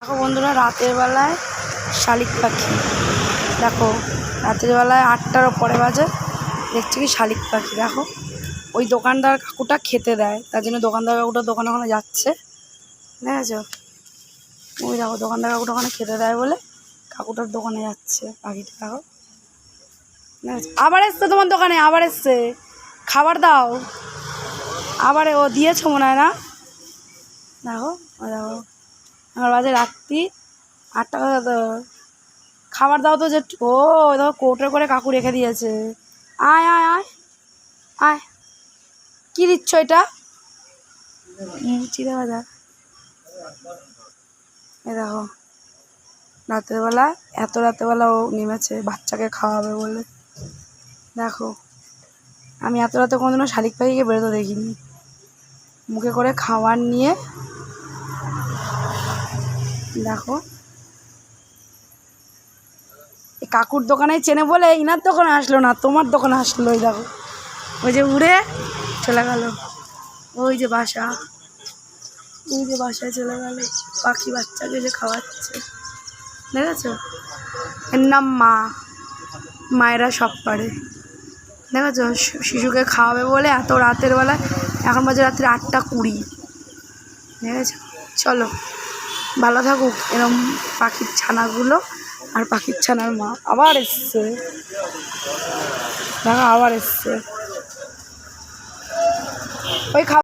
দেখো বন্ধুরা, রাতের বেলায় শালিক পাখি। দেখো রাতের বেলায় 8টার পরে বাজে, দেখছি কি শালিক পাখি। দেখো ওই দোকানদার কাকুটা খেতে দেয়, তার জন্য দোকানদার কাকুটা দোকানে ওখানে যাচ্ছে। দেখেছো, ওই দেখো দোকানদার কাকুটা ওখানে খেতে দেয় বলে কাকুটার দোকানে যাচ্ছে পাখিটা। দেখো আবার এসছে তোমার দোকানে, আবার এসছে, খাবার দাও। আবার ও দিয়েছো মনে হয় না। দেখো ও দেখো, আমার বাজে রাত্রি 8টা। খাবার দাও তো, যে ও দেখো কৌটো করে কাকু রেখে দিয়েছে। আয় আয় আয় আয়, কী দিচ্ছ এটা? চিড়ে ভাজা। এ দেখো রাত্রেবেলা, এত রাত্রেবেলা ও নেমেছে বাচ্চাকে খাওয়াবে বলে। দেখো আমি এত রাতে কোনোদিনও শালিক পাখিকে বেরোতে দেখিনি। মুখে করে খাবার নিয়ে দেখো এই কাকুর দোকানে চেনে বলে ইনার দোকানে আসলো না, তোমার দোকানে আসলো। ওই দেখো ওই যে উড়ে চলে গেল, ওই যে বাসা, ওই যে বাসায় চলে গেল। পাখি বাচ্চাকে যে খাওয়াচ্ছে, দেখেছো? এর নাম মা। মায়েরা সব পারে, দেখেছো? শিশুকে খাওয়াবে বলে এত রাতের বেলায়, এখন বাজে রাত্রি 8টা 20। দেখেছো? চলো, ভালো থাকুক এরম পাখির ছানাগুলো। আর পাখির ছানার মা আবার এসছে, দেখো আবার এসছে ওই